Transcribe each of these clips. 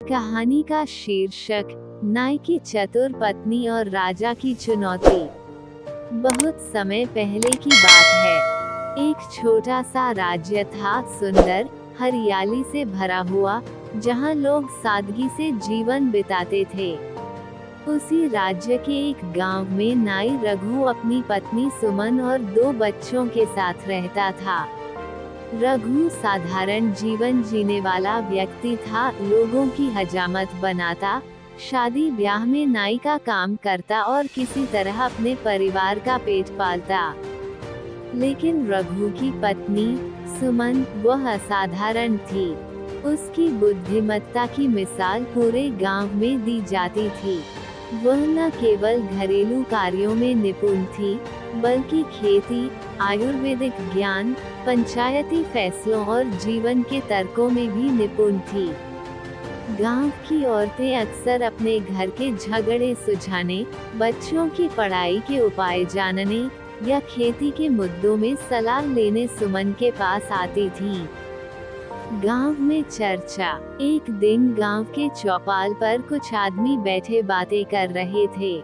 कहानी का शीर्षक नाई की चतुर पत्नी और राजा की चुनौती। बहुत समय पहले की बात है। एक छोटा सा राज्य था, सुंदर, हरियाली से भरा हुआ, जहां लोग सादगी से जीवन बिताते थे। उसी राज्य के एक गांव में नाई रघु अपनी पत्नी सुमन और 2 बच्चों के साथ रहता था। रघु साधारण जीवन जीने वाला व्यक्ति था, लोगों की हजामत बनाता, शादी ब्याह में नाई का काम करता और किसी तरह अपने परिवार का पेट पालता। लेकिन रघु की पत्नी सुमन वह असाधारण थी। उसकी बुद्धिमत्ता की मिसाल पूरे गांव में दी जाती थी। वह न केवल घरेलू कार्यों में निपुण थी, बल्कि खेती, आयुर्वेदिक ज्ञान, पंचायती फैसलों और जीवन के तर्कों में भी निपुण थी। गांव की औरतें अक्सर अपने घर के झगड़े सुलझाने, बच्चों की पढ़ाई के उपाय जानने या खेती के मुद्दों में सलाह लेने सुमन के पास आती थीं। गांव में चर्चा। एक दिन गांव के चौपाल पर कुछ आदमी बैठे बातें कर रहे थे।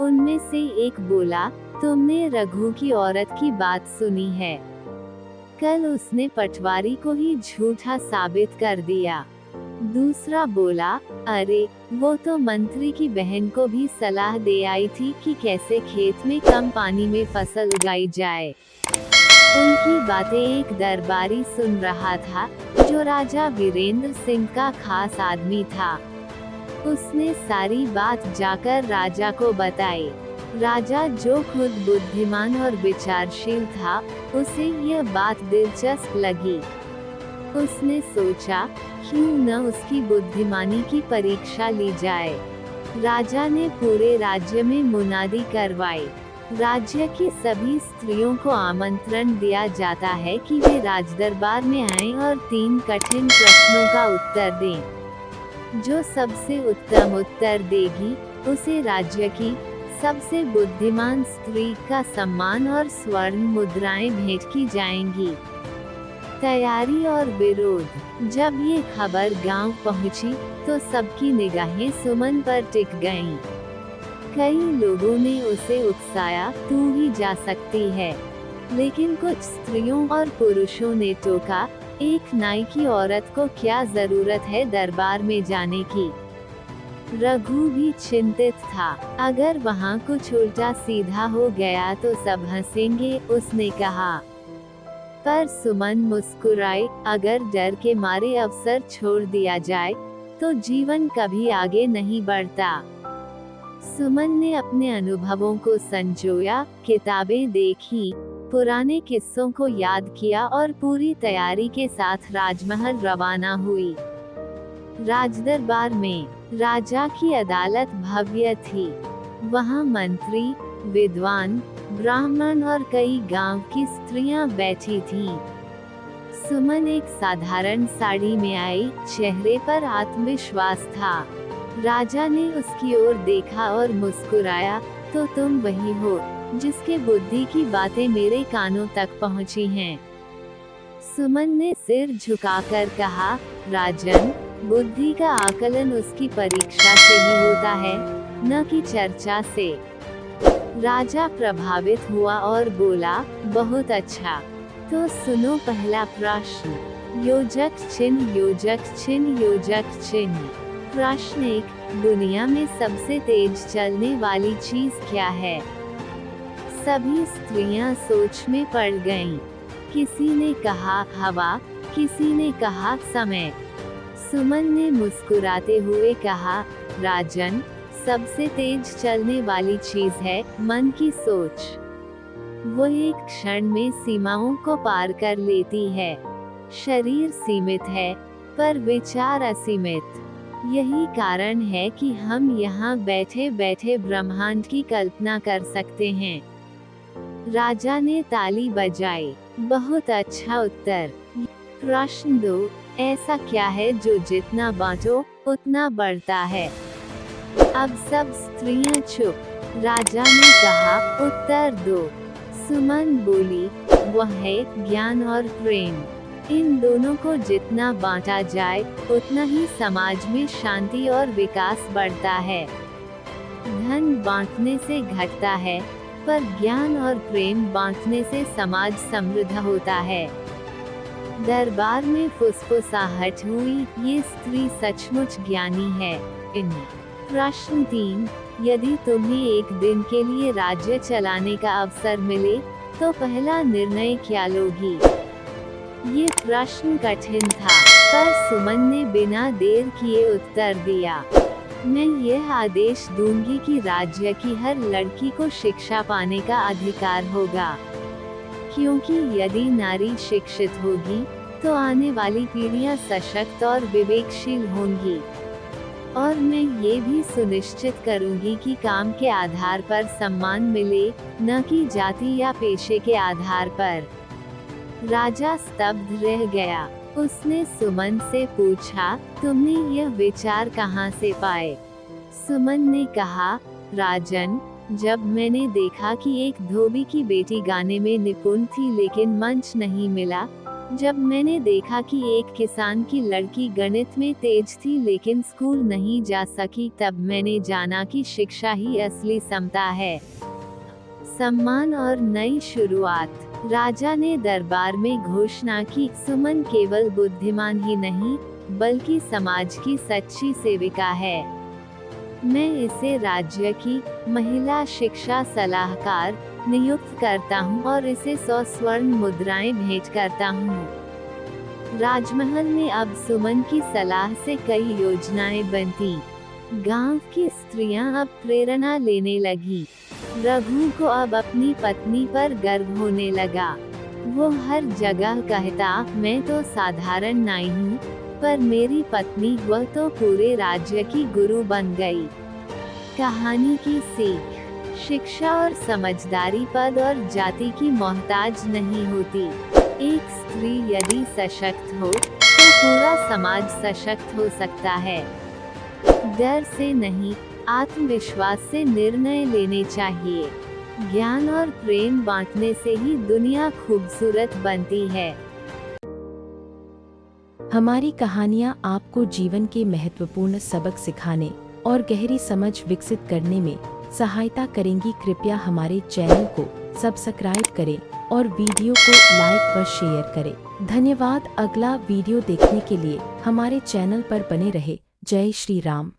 उनमें से एक बोला, तुमने रघु की औरत की बात सुनी है? कल उसने पटवारी को ही झूठा साबित कर दिया। दूसरा बोला, अरे वो तो मंत्री की बहन को भी सलाह दे आई थी कि कैसे खेत में कम पानी में फसल उगाई जाए। उनकी बातें एक दरबारी सुन रहा था, जो राजा वीरेंद्र सिंह का खास आदमी था। उसने सारी बात जाकर राजा को बताई। राजा, जो खुद बुद्धिमान और विचारशील था, उसे यह बात दिलचस्प लगी। उसने सोचा, क्यों न उसकी बुद्धिमानी की परीक्षा ली जाए। राजा ने पूरे राज्य में मुनादी करवाई। राज्य की सभी स्त्रियों को आमंत्रण दिया जाता है कि वे राजदरबार में आएं और 3 कठिन प्रश्नों का उत्तर दें। जो सबसे उत्तम उत्तर देगी, उसे राज्य की सबसे बुद्धिमान स्त्री का सम्मान और स्वर्ण मुद्राएं भेंट की जाएंगी। तैयारी और विरोध। जब ये खबर गांव पहुंची, तो सबकी निगाहें सुमन पर टिक गईं। कई लोगों ने उसे उकसाया, तू ही जा सकती है। लेकिन कुछ स्त्रियों और पुरुषों ने टोका, एक नाई की औरत को क्या जरूरत है दरबार में जाने की। रघु भी चिंतित था, अगर वहाँ कुछ उल्टा सीधा हो गया तो सब हंसेंगे, उसने कहा। पर सुमन मुस्कुराई, अगर डर के मारे अवसर छोड़ दिया जाए, तो जीवन कभी आगे नहीं बढ़ता। सुमन ने अपने अनुभवों को संजोया, किताबें देखी, पुराने किस्सों को याद किया और पूरी तैयारी के साथ राजमहल रवाना हुई। राजदरबार में राजा की अदालत भव्य थी। वहाँ मंत्री, विद्वान, ब्राह्मण और कई गांव की स्त्रियां बैठी थीं। सुमन एक साधारण साड़ी में आई, चेहरे पर आत्मविश्वास था। राजा ने उसकी ओर देखा और मुस्कुराया, तो तुम वही हो, जिसके बुद्धि की बातें मेरे कानों तक पहुंची हैं। सुमन ने सिर झुकाकर कहा, राजन, बुद्धि का आकलन उसकी परीक्षा से ही होता है, न कि चर्चा से। राजा प्रभावित हुआ और बोला, बहुत अच्छा। तो सुनो पहला प्रश्न। योजक चिन्ह, योजक चिन्ह, योजक चिन्ह। प्रश्न 1, दुनिया में सबसे तेज चलने वाली चीज क्या है? सभी स्त्रियां सोच में पड़ गईं। किसी ने कहा हवा, किसी ने कहा समय। सुमन ने मुस्कुराते हुए कहा, राजन, सबसे तेज चलने वाली चीज है मन की सोच। वो एक क्षण में सीमाओं को पार कर लेती है। शरीर सीमित है, पर विचार असीमित। यही कारण है कि हम यहाँ बैठे बैठे ब्रह्मांड की कल्पना कर सकते हैं। राजा ने ताली बजाई, बहुत अच्छा उत्तर। प्रश्न 2, ऐसा क्या है जो जितना बांटो उतना बढ़ता है? अब सब स्त्रियां चुप। राजा ने कहा, उत्तर दो। सुमन बोली, वह है ज्ञान और प्रेम। इन दोनों को जितना बांटा जाए उतना ही समाज में शांति और विकास बढ़ता है। धन बांटने से घटता है, पर ज्ञान और प्रेम बांटने से समाज समृद्ध होता है। दरबार में फुसफुसाहट हुई, ये स्त्री सचमुच ज्ञानी है। प्रश्न 3, यदि तुम्हें एक दिन के लिए राज्य चलाने का अवसर मिले तो पहला निर्णय क्या लोगी? ये प्रश्न कठिन था, पर सुमन ने बिना देर किए उत्तर दिया। मैं यह आदेश दूंगी कि राज्य की हर लड़की को शिक्षा पाने का अधिकार होगा, क्योंकि यदि नारी शिक्षित होगी तो आने वाली पीढ़ियां सशक्त और विवेकशील होंगी। और मैं ये भी सुनिश्चित करूंगी कि काम के आधार पर सम्मान मिले, न कि जाति या पेशे के आधार पर। राजा स्तब्ध रह गया। उसने सुमन से पूछा, तुमने यह विचार कहाँ से पाए? सुमन ने कहा, राजन, जब मैंने देखा कि एक धोबी की बेटी गाने में निपुण थी लेकिन मंच नहीं मिला, जब मैंने देखा कि एक किसान की लड़की गणित में तेज थी लेकिन स्कूल नहीं जा सकी, तब मैंने जाना कि शिक्षा ही असली समता है, सम्मान और नई शुरुआत। राजा ने दरबार में घोषणा की, सुमन केवल बुद्धिमान ही नहीं बल्कि समाज की सच्ची सेविका है। मैं इसे राज्य की महिला शिक्षा सलाहकार नियुक्त करता हूँ और इसे 100 स्वर्ण मुद्राएं भेंट करता हूँ। राजमहल में अब सुमन की सलाह से कई योजनाएं बनती। गांव की स्त्रियां अब प्रेरणा लेने लगी। रघु को अब अपनी पत्नी पर गर्व होने लगा। वो हर जगह कहता, मैं तो साधारण नाई हूँ, पर मेरी पत्नी वह तो पूरे राज्य की गुरु बन गई। कहानी की सीख, शिक्षा और समझदारी पद और जाति की मोहताज नहीं होती। एक स्त्री यदि सशक्त हो तो पूरा समाज सशक्त हो सकता है। डर से नहीं, आत्मविश्वास से निर्णय लेने चाहिए। ज्ञान और प्रेम बांटने से ही दुनिया खूबसूरत बनती है। हमारी कहानियाँ आपको जीवन के महत्वपूर्ण सबक सिखाने और गहरी समझ विकसित करने में सहायता करेंगी। कृपया हमारे चैनल को सब्सक्राइब करें और वीडियो को लाइक व शेयर करें। धन्यवाद। अगला वीडियो देखने के लिए हमारे चैनल पर बने रहे। जय श्री राम।